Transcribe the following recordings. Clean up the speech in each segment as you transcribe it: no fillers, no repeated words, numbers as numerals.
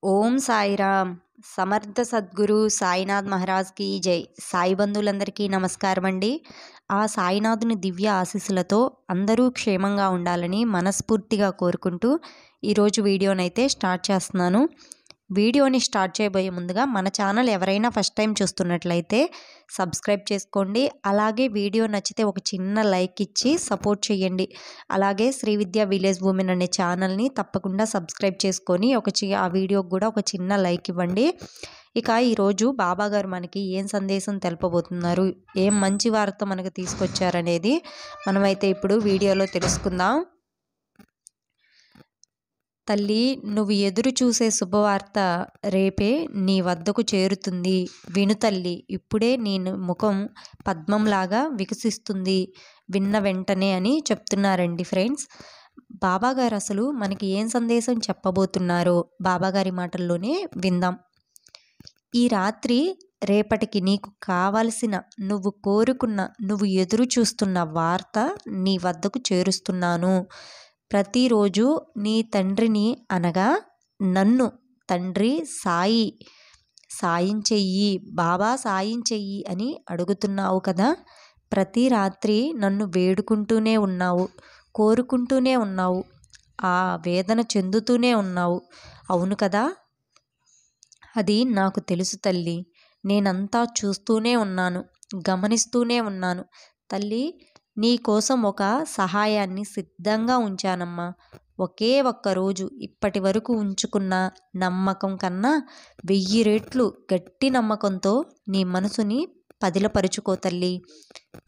ఓం సాయిరామ్. సమర్థ సద్గురు సాయినాథ్ మహారాజ్కి జై. సాయి బంధువులందరికీ నమస్కారం అండి. ఆ సాయినాథుని దివ్య ఆశీస్సులతో అందరూ క్షేమంగా ఉండాలని మనస్ఫూర్తిగా కోరుకుంటూ ఈరోజు వీడియోనైతే స్టార్ట్ చేస్తున్నాను. వీడియోని స్టార్ట్ చేయబోయే ముందుగా మన ఛానల్ ఎవరైనా ఫస్ట్ టైం చూస్తున్నట్లయితే సబ్స్క్రైబ్ చేసుకోండి. అలాగే వీడియో నచ్చితే ఒక చిన్న లైక్ ఇచ్చి సపోర్ట్ చేయండి. అలాగే శ్రీ విద్యా విలేజ్ ఉమెన్ అనే ఛానల్ని తప్పకుండా సబ్స్క్రైబ్ చేసుకొని ఆ వీడియోకి కూడా ఒక చిన్న లైక్ ఇవ్వండి. ఇక ఈరోజు బాబాగారు మనకి ఏం సందేశం తెలపబోతున్నారు, ఏం మంచి వార్త మనకు తీసుకొచ్చారనేది మనమైతే ఇప్పుడు వీడియోలో తెలుసుకుందాం. తల్లి, నువ్వు ఎదురు చూసే శుభవార్త రేపే నీ వద్దకు చేరుతుంది. విను తల్లి, ఇప్పుడే నీ ముఖం పద్మంలాగా వికసిస్తుంది విన్న వెంటనే అని చెప్తున్నారండి ఫ్రెండ్స్. బాబాగారు అసలు మనకి ఏం సందేశం చెప్పబోతున్నారో బాబాగారి మాటల్లోనే విందాం. ఈ రాత్రి రేపటికి నీకు కావలసిన, నువ్వు కోరుకున్న, నువ్వు ఎదురు చూస్తున్న వార్త నీ వద్దకు చేరుస్తున్నాను. ప్రతిరోజు నీ తండ్రిని అనగా నన్ను, తండ్రి సాయి సాయం చెయ్యి, బాబా సాయం చెయ్యి అని అడుగుతున్నావు కదా. ప్రతి రాత్రి నన్ను వేడుకుంటూనే ఉన్నావు, కోరుకుంటూనే ఉన్నావు, ఆ వేదన చెందుతూనే ఉన్నావు, అవును కదా. అది నాకు తెలుసు తల్లి. నేనంతా చూస్తూనే ఉన్నాను, గమనిస్తూనే ఉన్నాను తల్లి. నీ కోసం ఒక సహాయాన్ని సిద్ధంగా ఉంచానమ్మా. ఒకే ఒక్కరోజు ఇప్పటి వరకు ఉంచుకున్న నమ్మకం కన్నా 1000 రెట్లు గట్టి నమ్మకంతో నీ మనసుని పదిలపరుచుకో తల్లి.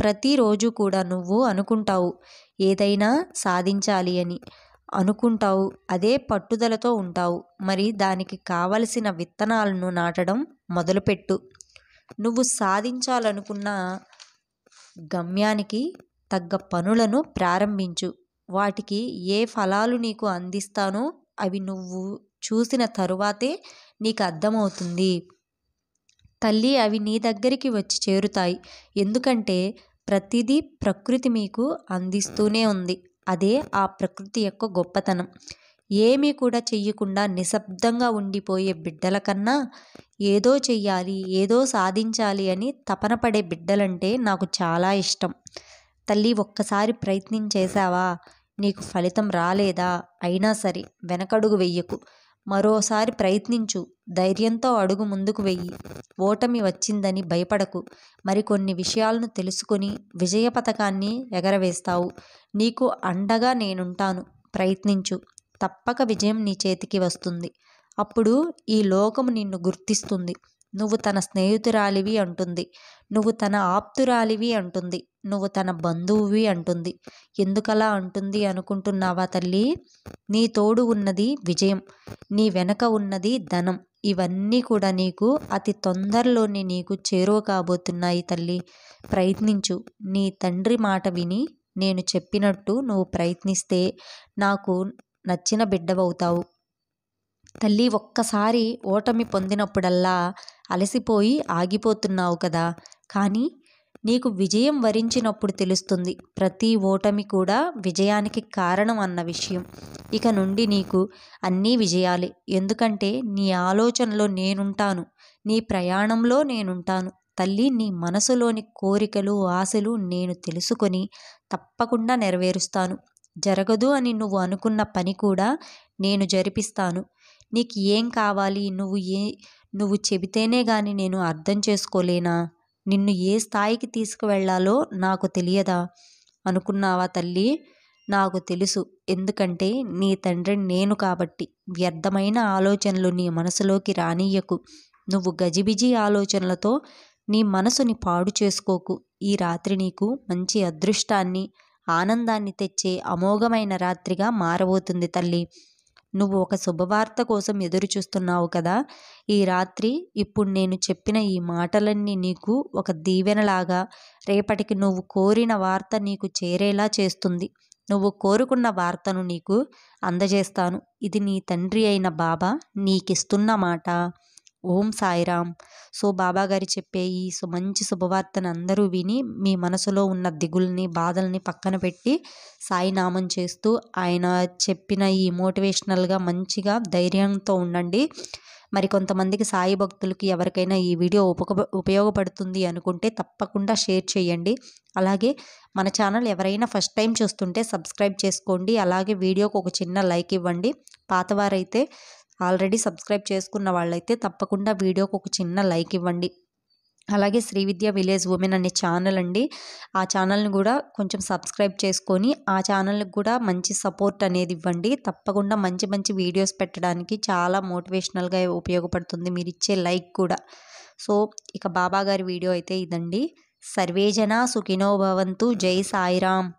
ప్రతిరోజు కూడా నువ్వు అనుకుంటావు, ఏదైనా సాధించాలి అని అనుకుంటావు, అదే పట్టుదలతో ఉంటావు. మరి దానికి కావలసిన విత్తనాలను నాటడం మొదలుపెట్టు. నువ్వు సాధించాలనుకున్న గమ్యానికి తగ్గ పనులను ప్రారంభించు. వాటికి ఏ ఫలాలు నీకు అందిస్తానో అవి నువ్వు చూసిన తరువాతే నీకు అర్థమవుతుంది తల్లి. అవి నీ దగ్గరికి వచ్చి చేరుతాయి. ఎందుకంటే ప్రతిదీ ప్రకృతి మీకు అందిస్తూనే ఉంది. అదే ఆ ప్రకృతి యొక్క గొప్పతనం. ఏమీ కూడా చెయ్యకుండా నిశ్శబ్దంగా ఉండిపోయే బిడ్డల కన్నా ఏదో చెయ్యాలి, ఏదో సాధించాలి అని తపన పడే బిడ్డలంటే నాకు చాలా ఇష్టం తల్లి. ఒక్కసారి ప్రయత్నం చేశావా, నీకు ఫలితం రాలేదా, అయినా సరే వెనకడుగు వెయ్యకు. మరోసారి ప్రయత్నించు, ధైర్యంతో అడుగు ముందుకు వెయ్యి. ఓటమి వచ్చిందని భయపడకు. మరికొన్ని విషయాలను తెలుసుకొని విజయ పథకాన్ని ఎగరవేస్తావు. నీకు అండగా నేనుంటాను. ప్రయత్నించు, తప్పక విజయం నీ చేతికి వస్తుంది. అప్పుడు ఈ లోకము నిన్ను గుర్తిస్తుంది. నువ్వు తన స్నేహితురాలివి అంటుంది, నువ్వు తన ఆప్తురాలివి అంటుంది, నువ్వు తన బంధువువి అంటుంది. ఎందుకలా అంటుంది అనుకుంటున్నావా తల్లి? నీ తోడు ఉన్నది విజయం, నీ వెనక ఉన్నది ధనం. ఇవన్నీ కూడా నీకు అతి తొందరలోనే నీకు చేరువ కాబోతున్నాయి తల్లి. ప్రయత్నించు. నీ తండ్రి మాట విని నేను చెప్పినట్టు నువ్వు ప్రయత్నిస్తే నాకు నచ్చిన బిడ్డవవుతావు తల్లి. ఒక్కసారి ఓటమి పొందినప్పుడల్లా అలసిపోయి ఆగిపోతున్నావు కదా. కానీ నీకు విజయం వరించినప్పుడు తెలుస్తుంది ప్రతి ఓటమి కూడా విజయానికి కారణం అన్న విషయం. ఇక నుండి నీకు అన్నీ విజయాలే. ఎందుకంటే నీ ఆలోచనలో నేనుంటాను, నీ ప్రయాణంలో నేనుంటాను తల్లి. నీ మనసులోని కోరికలు, ఆశలు నేను తెలుసుకొని తప్పకుండా నెరవేరుస్తాను. జరగదు అని నువ్వు అనుకున్న పని కూడా నేను జరిపిస్తాను. నీకు ఏం కావాలి, నువ్వు చెబితేనే గాని నేను అర్థం చేసుకోలేనా? నిన్ను ఏ స్థాయికి తీసుకువెళ్లాలో నాకు తెలియదా అనుకున్నావా తల్లి? నాకు తెలుసు. ఎందుకంటే నీ తండ్రిని నేను కాబట్టి. వ్యర్థమైన ఆలోచనలు నీ మనసులోకి రానియ్యకు. నువ్వు గజిబిజి ఆలోచనలతో నీ మనసుని పాడు చేసుకోకు. ఈ రాత్రి నీకు మంచి అదృష్టాన్ని, ఆనందాన్ని తెచ్చే అమోఘమైన రాత్రిగా మారబోతుంది తల్లి. నువ్వు ఒక శుభవార్త కోసం ఎదురు చూస్తున్నావు కదా. ఈ రాత్రి ఇప్పుడు నేను చెప్పిన ఈ మాటలన్నీ నీకు ఒక దీవెనలాగా రేపటికి నువ్వు కోరిన వార్త నీకు చేరేలా చేస్తుంది. నువ్వు కోరుకున్న వార్తను నీకు అందజేస్తాను. ఇది నీ తండ్రి అయిన బాబా నీకిస్తున్న మాట. ఓం సాయిరామ్. సో బాబాగారు చెప్పే ఈ మంచి శుభవార్తను అందరూ విని మీ మనసులో ఉన్న దిగుల్ని బాధల్ని పక్కన పెట్టి సాయి నామం చేస్తూ ఆయన చెప్పిన ఈ మోటివేషనల్గా మంచిగా ధైర్యంతో ఉండండి. మరి కొంతమందికి సాయి భక్తులకి ఎవరికైనా ఈ వీడియో ఉపయోగపడుతుంది అనుకుంటే తప్పకుండా షేర్ చేయండి. అలాగే మన ఛానల్ ఎవరైనా ఫస్ట్ టైం చూస్తుంటే సబ్స్క్రైబ్ చేసుకోండి. అలాగే వీడియోకి ఒక చిన్న లైక్ ఇవ్వండి. పాతవారైతే ఆల్రెడీ సబ్స్క్రైబ్ చేసుకున్న వాళ్ళైతే తప్పకుండా వీడియోకి ఒక చిన్న లైక్ ఇవ్వండి. అలాగే శ్రీ విద్య విలేజ్ ఉమెన్ అనే ఛానల్ అండి. ఆ ఛానల్ని కూడా కొంచెం సబ్స్క్రైబ్ చేసుకొని ఆ ఛానల్కి కూడా మంచి సపోర్ట్ అనేది ఇవ్వండి. తప్పకుండా మంచి మంచి వీడియోస్ పెట్టడానికి చాలా మోటివేషనల్గా ఉపయోగపడుతుంది మీరు ఇచ్చే లైక్ కూడా. సో ఇక బాబా గారి వీడియో అయితే ఇదండి. సర్వేజన సుఖినో భవంతు. జై సాయిరామ్.